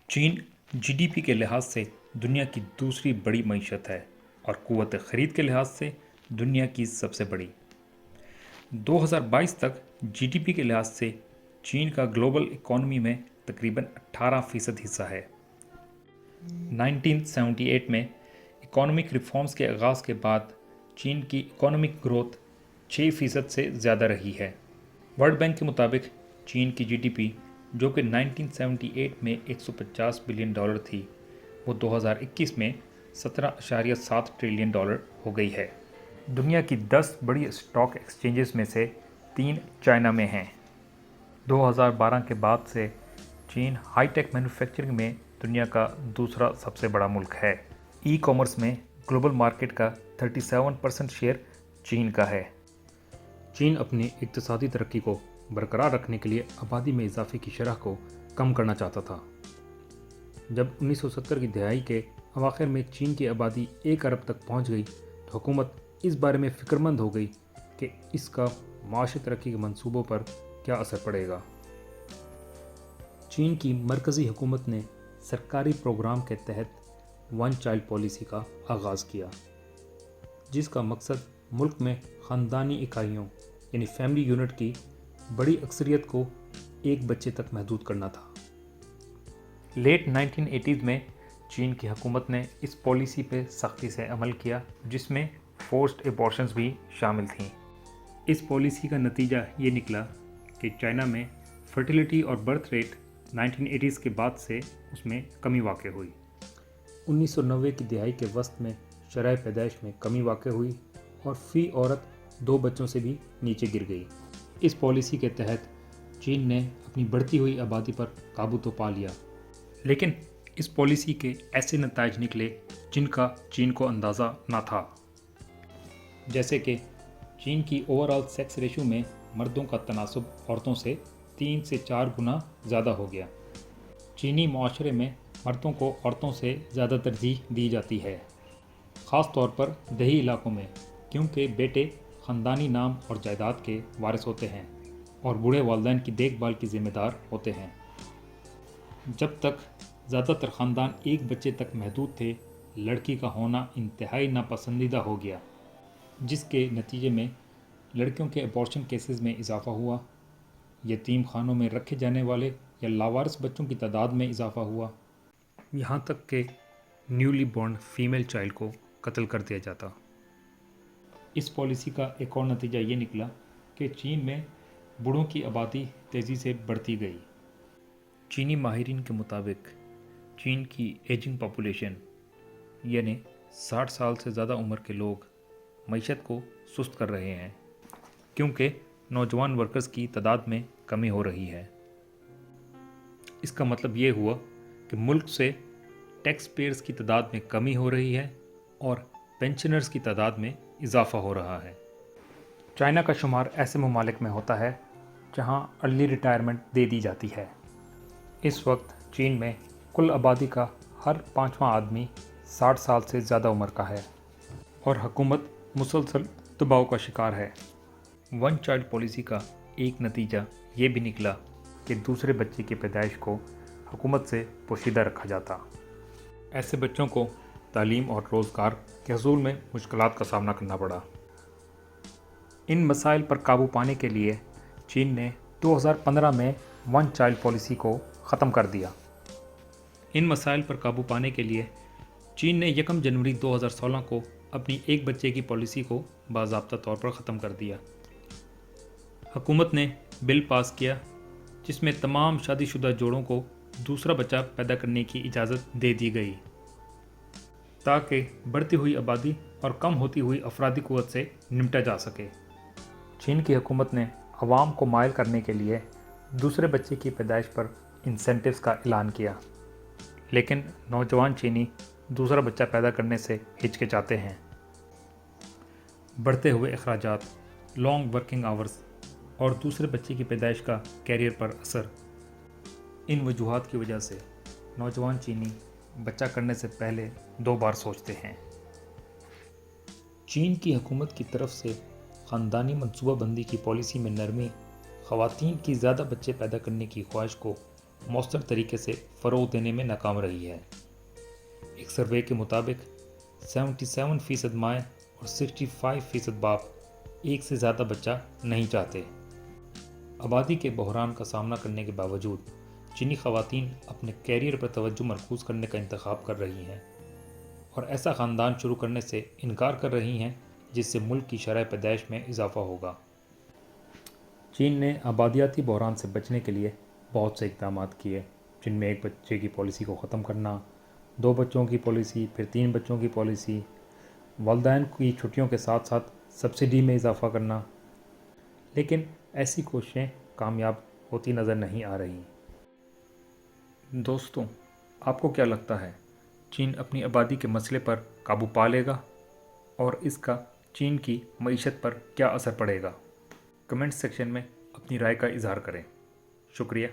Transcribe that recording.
चीन जीडीपी के लिहाज से दुनिया की दूसरी बड़ी मईशत है और क़ुव्वत ख़रीद के लिहाज से दुनिया की सबसे बड़ी। 2022 तक जीडीपी के लिहाज से चीन का ग्लोबल इकॉनमी में तकरीबन 18% हिस्सा है। 1978 में इकोनॉमिक रिफॉर्म्स के आगाज़ के बाद चीन की इकोनॉमिक ग्रोथ 6% से ज़्यादा रही है। वर्ल्ड बैंक के मुताबिक चीन की जीडीपी जो कि 1978 में $150 बिलियन थी, वो 2021 में $17.7 ट्रिलियन हो गई है। दुनिया की 10 बड़ी स्टॉक एक्सचेंजेस में से 3 चाइना में हैं। 2012 के बाद से चीन हाईटेक मैन्युफैक्चरिंग में दुनिया का दूसरा सबसे बड़ा मुल्क है। ई कॉमर्स में ग्लोबल मार्केट का 37% शेयर चीन का है। चीन अपनी इक्तिसादी तरक्की को बरकरार रखने के लिए आबादी में इजाफे की शरह को कम करना चाहता था। जब 1970 की दहाई के अवाखिर में चीन की आबादी 1 अरब तक पहुंच गई तो हुकूमत इस बारे में फ़िक्रमंद हो गई कि इसका माशी तरक्की के मंसूबों पर क्या असर पड़ेगा। चीन की मरकज़ी हुकूमत ने सरकारी प्रोग्राम के तहत वन चाइल्ड पॉलिसी का आगाज़ किया, जिसका मकसद मुल्क में ख़ानदानी इकाइयों यानी फैमिली यूनिट की बड़ी अक्सरियत को एक बच्चे तक महदूद करना था। लेट 1980s में चीन की हुकूमत ने इस पॉलिसी पे सख्ती से अमल किया, जिसमें फोर्स्ड एबॉर्शंस भी शामिल थीं। इस पॉलिसी का नतीजा ये निकला कि चाइना में फर्टिलिटी और बर्थ रेट 1980s के बाद से उसमें कमी वाक़ हुई। 1990 की दहाई के वस्त में शरह पैदाइश में कमी वाक़ हुई और फ़ी औरत 2 बच्चों से भी नीचे गिर गई। इस पॉलिसी के तहत चीन ने अपनी बढ़ती हुई आबादी पर काबू तो पा लिया, लेकिन इस पॉलिसी के ऐसे नताइज निकले जिनका चीन को अंदाज़ा ना था। जैसे कि चीन की ओवरऑल सेक्स रेशो में मर्दों का तनासब औरतों से 3 से 4 गुना ज़्यादा हो गया। चीनी माशरे में मर्दों को औरतों से ज़्यादा तरजीह दी जाती है, ख़ास तौर पर देही इलाकों में, क्योंकि बेटे ख़ानदानी नाम और जायदाद के वारिस होते हैं और बूढ़े वालिदैन की देखभाल की ज़िम्मेदार होते हैं। जब तक ज़्यादातर ख़ानदान एक बच्चे तक महदूद थे, लड़की का होना इंतहाई नापसंदीदा हो गया, जिसके नतीजे में लड़कियों के अबॉर्शन केसेस में इजाफ़ा हुआ, यतीम खानों में रखे जाने वाले या लावारिस बच्चों की तादाद में इजाफ़ा हुआ, यहाँ तक कि न्यूली बॉर्न फीमेल चाइल्ड को कत्ल कर दिया जाता। इस पॉलिसी का एक और नतीजा ये निकला कि चीन में बूढ़ों की आबादी तेज़ी से बढ़ती गई। चीनी माहिरीन के मुताबिक चीन की एजिंग पॉपुलेशन यानी 60 साल से ज़्यादा उम्र के लोग मईशत को सुस्त कर रहे हैं, क्योंकि नौजवान वर्कर्स की तादाद में कमी हो रही है। इसका मतलब ये हुआ कि मुल्क से टैक्स पेयर्स की तादाद में कमी हो रही है और पेंशनर्स की तादाद में इजाफ़ा हो रहा है। चाइना का शुमार ऐसे ममालिक में होता है जहां अर्ली रिटायरमेंट दे दी जाती है। इस वक्त चीन में कुल आबादी का हर 5वां आदमी 60 साल से ज़्यादा उम्र का है और हुकूमत मुसलसल दबाव का शिकार है। वन चाइल्ड पॉलिसी का एक नतीजा ये भी निकला कि दूसरे बच्चे की पैदाइश को हुकूमत से पोशीदा रखा जाता। ऐसे बच्चों को तालीम और रोज़गार के हसूल में मुश्किलात का सामना करना पड़ा। इन मसाइल पर काबू पाने के लिए चीन ने 2015 में वन चाइल्ड पॉलिसी को ख़त्म कर दिया। इन मसाइल पर काबू पाने के लिए चीन ने 1 जनवरी 2016 को अपनी एक बच्चे की पॉलिसी को बाज़ाब्ता तौर पर ख़त्म कर दिया। हुकूमत ने बिल पास किया जिसमें तमाम शादीशुदा जोड़ों को दूसरा बच्चा पैदा करने की इजाज़त दे दी गई, ताकि बढ़ती हुई आबादी और कम होती हुई अफरादी क़ुव्वत से निपटा जा सके। चीन की हुकूमत ने अवाम को मायल करने के लिए दूसरे बच्चे की पैदाइश पर इंसेंटिव्स का ऐलान किया, लेकिन नौजवान चीनी दूसरा बच्चा पैदा करने से हिचकिचाते हैं। बढ़ते हुए अखराजात, लॉन्ग वर्किंग आवर्स और दूसरे बच्चे की पैदाइश का कैरियर पर असर, इन वजूहात की वजह से नौजवान चीनी बच्चा करने से पहले 2 बार सोचते हैं। चीन की हुकूमत की तरफ से خاندانی منصوبہ بندی کی پالیسی میں نرمی خواتین کی زیادہ بچے پیدا کرنے کی خواہش کو مؤثر طریقے سے فروغ دینے میں ناکام رہی ہے۔ ایک سروے کے مطابق 77% مائیں اور 65% باپ ایک سے زیادہ بچہ نہیں چاہتے۔ آبادی کے بحران کا سامنا کرنے کے باوجود چینی خواتین اپنے کیریئر پر توجہ مرکوز کرنے کا انتخاب کر رہی ہیں اور ایسا خاندان شروع کرنے سے انکار کر رہی ہیں جس سے ملک کی شرح پیدائش میں اضافہ ہوگا۔ چین نے آبادیاتی بحران سے بچنے کے لیے بہت سے اقدامات کیے، جن میں ایک بچے کی پالیسی کو ختم کرنا، 2 بچوں کی پالیسی، پھر 3 بچوں کی پالیسی، والدین کی چھٹیوں کے ساتھ ساتھ سبسڈی میں اضافہ کرنا، لیکن ایسی کوششیں کامیاب ہوتی نظر نہیں آ رہی۔ دوستوں، آپ کو کیا لگتا ہے چین اپنی آبادی کے مسئلے پر قابو پا لے گا اور اس کا چین کی معیشت پر کیا اثر پڑے گا؟ کمنٹ سیکشن میں اپنی رائے کا اظہار کریں۔ شکریہ۔